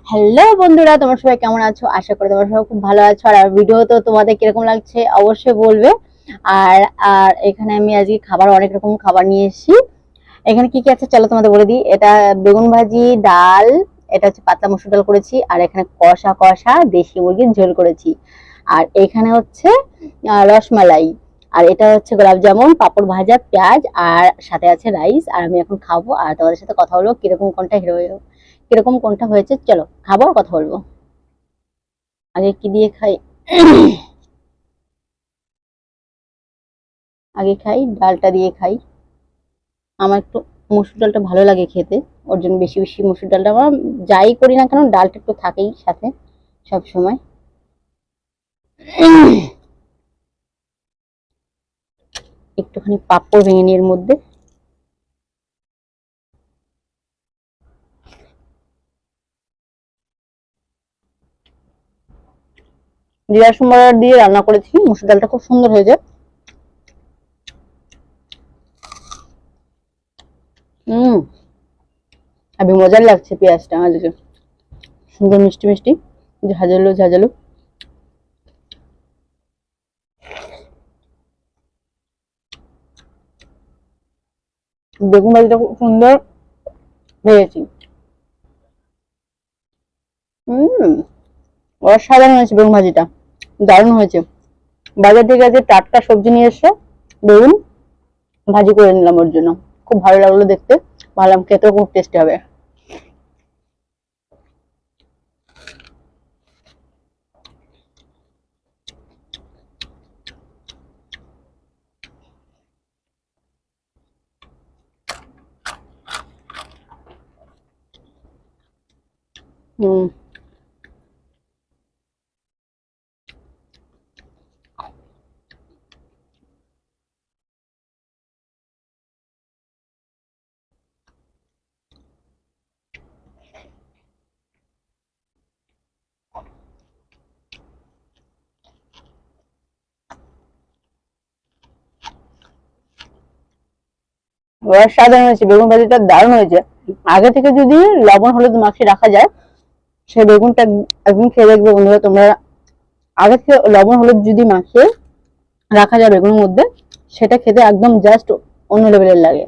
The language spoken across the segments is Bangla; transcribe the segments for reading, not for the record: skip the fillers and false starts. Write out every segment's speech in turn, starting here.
হ্যালো বন্ধুরা, তোমরা সবাই কেমন আছো? আশা করি তোমরা সবাই খুব ভালো আছো। আর ভিডিও তো তোমাদের কিরকম লাগছে অবশ্যই বলবে। আর আর এখানে আমি আজকে অনেক রকম খাবার নিয়ে এসেছি। এখানে কি কি আছে চলো তোমাদের বলে দিই। এটা বেগুন ভাজি, ডাল, এটা হচ্ছে পাতলা মসুর ডাল করেছি, আর এখানে কষা কষা দেশি মুরগির ঝোল করেছি। আর এখানে হচ্ছে রসমালাই, আর এটা হচ্ছে গোলাপ জামুন, পাঁপড় ভাজা, পেঁয়াজ, আর সাথে আছে রাইস। আর আমি এখন খাবো আর তোমাদের সাথে কথা বলবো কিরকম কোনটা হয়েছে। চলো খাবো আর কথা বলবো। আগে কি দিয়ে খাই? আগে খাই ডালটা দিয়ে খাই। আমার একটু মসুর ডালটা ভালো লাগে খেতে, ওর জন্য বেশি বেশি মসুর ডালটা আমার যাই করি না কেন ডালটা একটু থাকেই সাথে সব সময়। একটুখানি পাঁপড় ভেঙে নিই এর মধ্যে। জিরা সম্বার দিয়ে রান্না করেছি, মসুর ডালটা খুব সুন্দর হয়েছে। হম, আমি মজার লাগছে পেঁয়াজটা আজকে, সুন্দর মিষ্টি মিষ্টি, ঝাঁঝালো ঝাঁঝালো। বেগুন ভাজিটা খুব সুন্দর ভেজেছি। হম, অসাধারণ হয়েছে বেগুন ভাজিটা, দারুণ হয়েছে। বাজার থেকে আজকে টাটকা সবজি নিয়ে এসে বেগুন ভাজি করে নিলাম ওর জন্য। খুব ভালো লাগলো দেখতে, ভাবলাম খেতেও খুব টেস্টি হবে। হম, অসাধারণ হয়েছে, বেগুন ভাজিটা দারুণ হয়েছে। আগে থেকে যদি লবণ হলুদ মাখিয়ে রাখা যায়, সেই বেগুনটা একদম খেয়ে দেখবে বন্ধুরা তোমরা। আগে থেকে লবণ হলুদ যদি মাখিয়ে রাখা যায় বেগুনের মধ্যে, সেটা খেতে একদম জাস্ট অন্য লেভেলের লাগে।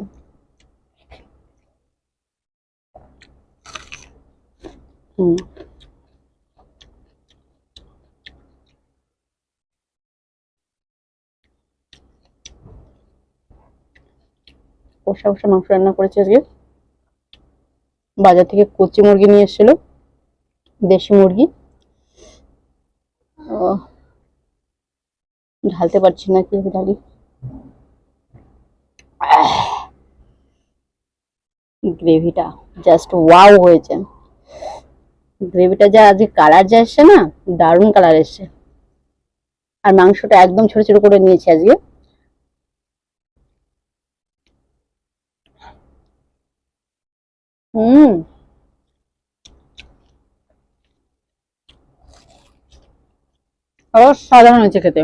হম, কষা কষা মাংস রান্না করেছি আজকে। বাজার থেকে কচি মুরগি নিয়ে এসেছিল, দেশি মুরগি। ও, ঢালতে পারছি না, কিভাবে ঢালি। গ্রেভিটা জাস্ট ওয়াও হয়েছে। গ্রেভিটা যা আজকে কালার যা এসছে না, দারুণ কালার এসছে। আর মাংসটা একদম ছোট ছোট করে নিয়েছি আজকে। হুম, অসাধারণ হয়েছে খেতে,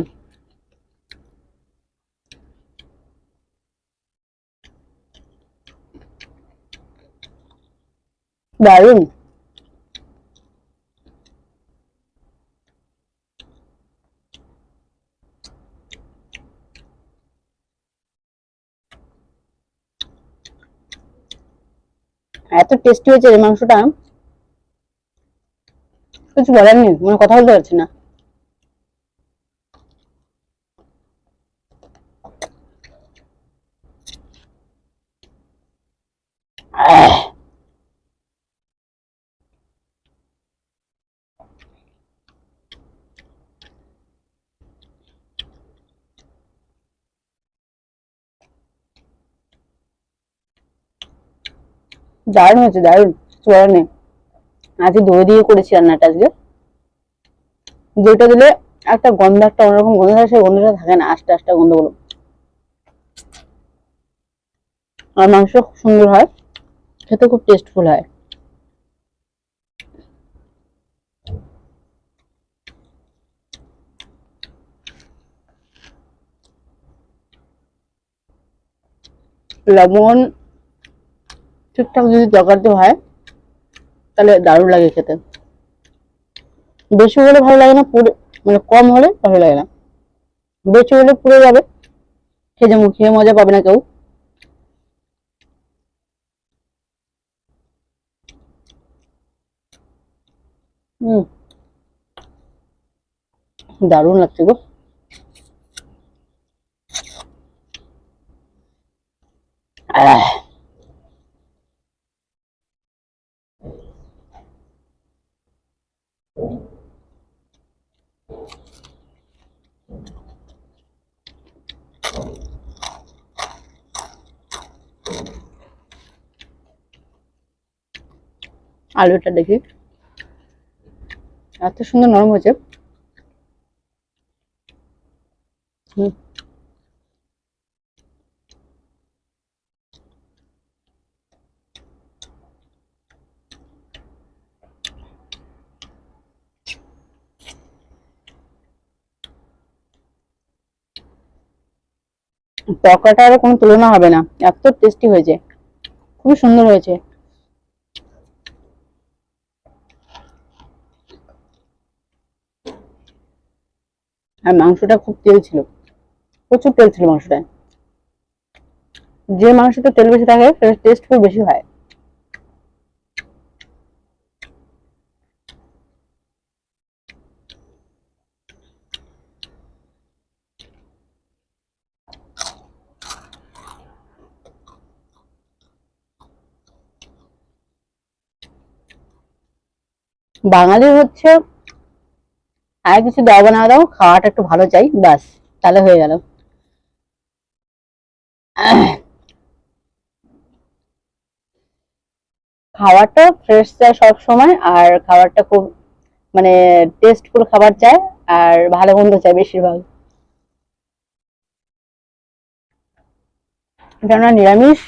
দারুণ। এত টেস্টি হয়েছে এই মাংসটা, কিছু বলার নেই, মানে কথা বলতে পারছি না। দারুণ হয়েছে, দারুণ, কিছু বলার নেই। আজকে দই দিয়ে করেছি রান্নাটা আজকে। দইটা দিলে একটা গন্ধ, একটা অন্যরকম গন্ধ থাকে, সেই গন্ধটা থাকে না, আস্তে আস্তে গন্ধগুলো। আর মাংস খুব সুন্দর হয়, খেতে খুব টেস্টফুল হয়। লবণ ঠিকঠাক যদি জগাতে হয় তাহলে দারুণ লাগে খেতে। বেশি হলে ভালো লাগে না, পুরো মানে কম হলে ভালো লাগে না। বেশি হলে পুড়ে যাবে, খেয়ে মজা পাবে না কেউ। হম, দারুণ লাগছে গো। আহ, আলুটা দেখি এত সুন্দর নরম হয়েছে। হুম, তরকারিটার কোনো তুলনা হবে না, এত টেস্টি হয়েছে, খুবই সুন্দর হয়েছে। আর মাংসটা খুব তেল ছিল, প্রচুর তেল ছিল মাংসটায়। যে মাংসটা তেল বেশি থাকে সেটার টেস্ট খুব বেশি হয়। বাঙালি হচ্ছে আর কিছু দাও বা না দাও, খাওয়াটা একটু ভালো চাই, ব্যাস, তাহলে হয়ে গেল। খাবারটা ফ্রেশ চাই সব সময়, আর খাবারটা খুব মানে টেস্টফুল খাবার চাই, আর ভালো মন্দ চাই বেশিরভাগ। কেননা নিরামিষ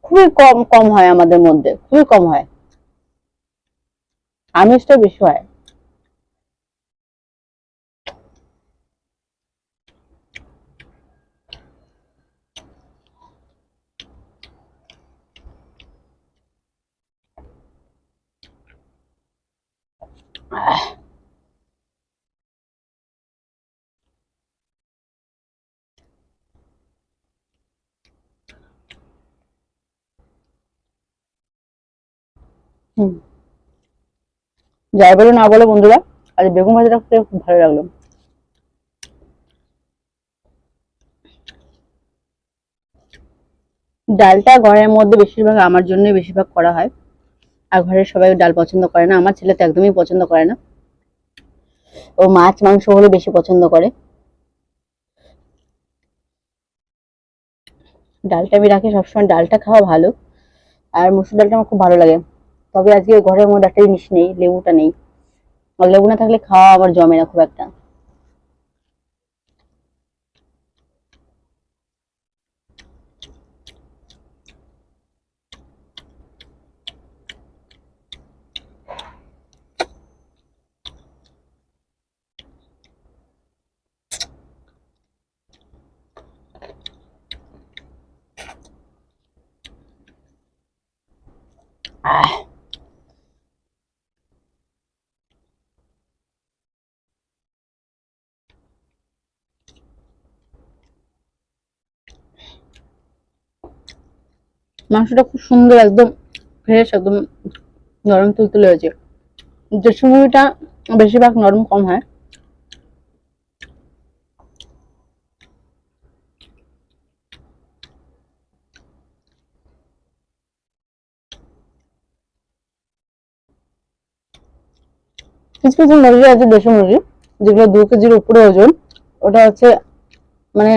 খুবই কম কম হয় আমাদের মধ্যে, খুবই কম হয়, আমিষটা বেশি হয়। হুম, যাই বলো না বলো বন্ধুরা, আজ বেগুন ভাজাটা খেতে খুব ভালো লাগলো। ডালটা ঘরের মধ্যে বেশিরভাগ আমার জন্যই বেশিরভাগ করা হয়, আর ঘরের সবাই ডাল পছন্দ করে না, আমার ছেলে তো একদমই পছন্দ করে না, ও মাছ মাংস হলে বেশি পছন্দ করে। ডালটা আমি রাখি সবসময়, ডালটা খাওয়া ভালো। আর মসুর ডালটা আমার খুব ভালো লাগে। তবে আজকে ঘরের মধ্যে একটা জিনিস নেই, লেবুটা নেই। আর লেবু না থাকলে খাওয়া আমার জমে না খুব একটা। আহ, মাংসটা খুব সুন্দর, একদম ফ্রেশ, একদম নরম তুলতুলে হয়েছে। দেশি মুরগিটা বেশিরভাগ নরম কম হয়। কিছু কিছু মুরগি আছে দেশি মুরগি, যেগুলো 2 কেজির উপরে ওজন, ওটা হচ্ছে মানে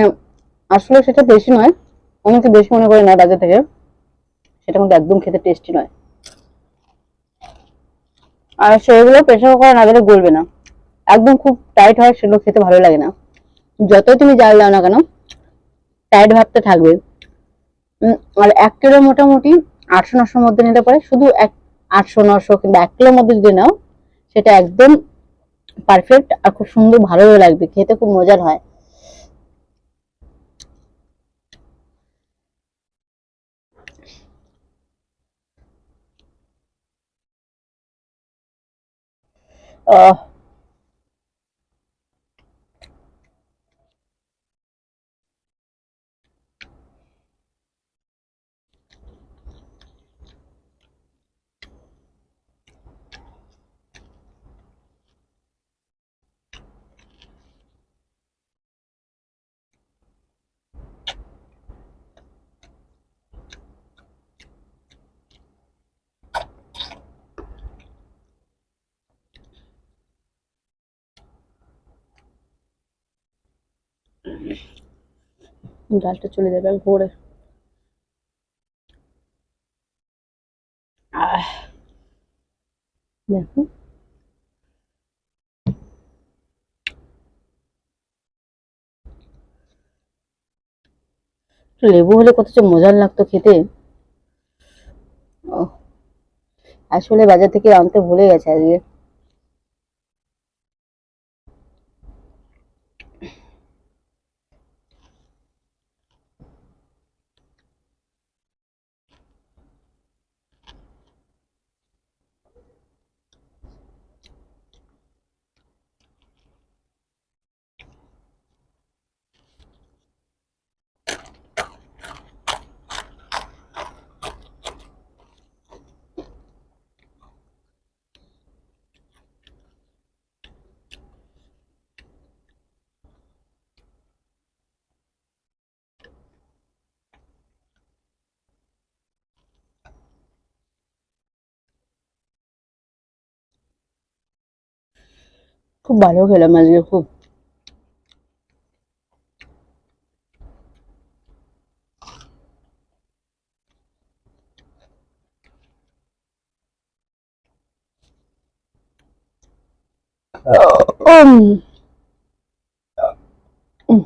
আসলে সেটা দেশি নয়, অনেকে দেশি মনে করে নেয় বাজার থেকে, সেটা কিন্তু একদম খেতে টেস্টি নয়। আর সেগুলো প্রেসার কুকারে না দিলে গলবে না, একদম খুব টাইট হয়, সেগুলো খেতে ভালো লাগে না। যতই তুমি জাল দাও না কেন, টাইট ভাবটা থাকবে। আর 1 কিলো মোটামুটি 800-900 মধ্যে নিতে পারে, শুধু 800-900 কিংবা 1 কিলোর মধ্যে যদি নাও, সেটা একদম পারফেক্ট আর খুব সুন্দর, ভালো লাগবে খেতে, খুব মজার হয়। আহ ডালটা চলে যাবে ঘোরে। দেখো লেবু হলে কত যে মজার লাগতো খেতে। আসলে বাজার থেকে আনতে ভুলে গেছে আজকে। খুব ভালো খেলাম আজকে খুব। উম, উম,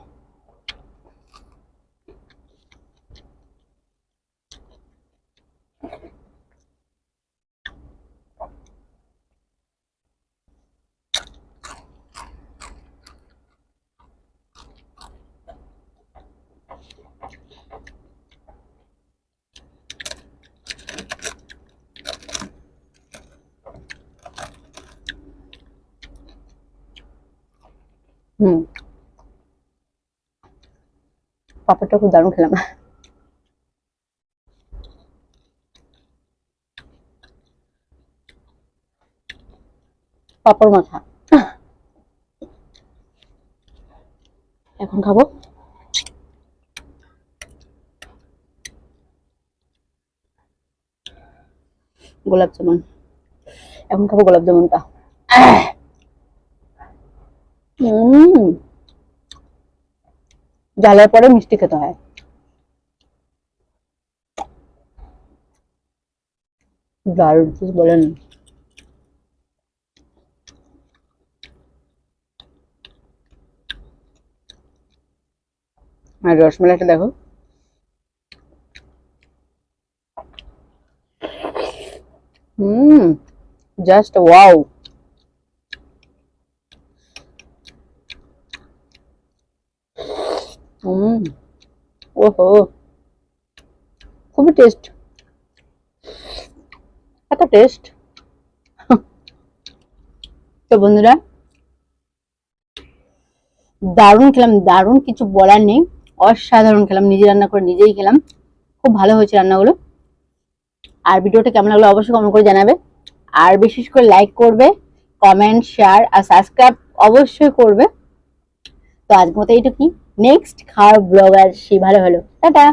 হুম, পাপড়টা খুব দারুণ খেলাম। পাপড় মাখা এখন খাবো গোলাপ জামুন। এখন খাবো গোলাপ জামুনটা। জ্বালার পরে মিষ্টি খেতে হয়। দারুণ কিছু বলেন। আর রসমালাইটা দেখো। হুম, জাস্ট ওয়াও। হুম, ওহো, খুবই টেস্ট। এত টেস্ট। তো বন্ধুরা দারুণ খেলাম, দারুণ, কিছু বলার নেই। অসাধারণ খেলাম, নিজে রান্না করে নিজেই খেলাম। খুব ভালো হয়েছে রান্নাগুলো। আর ভিডিওটা কেমন লাগলো অবশ্যই কমেন্ট করে জানাবে। আর বিশেষ করে লাইক করবে, কমেন্ট, শেয়ার আর সাবস্ক্রাইব অবশ্যই করবে। তো আজকের মতো এইটুকুই। নেক্সট খাওয়ার ব্লগ আর সে ভালো হলো। টাটা।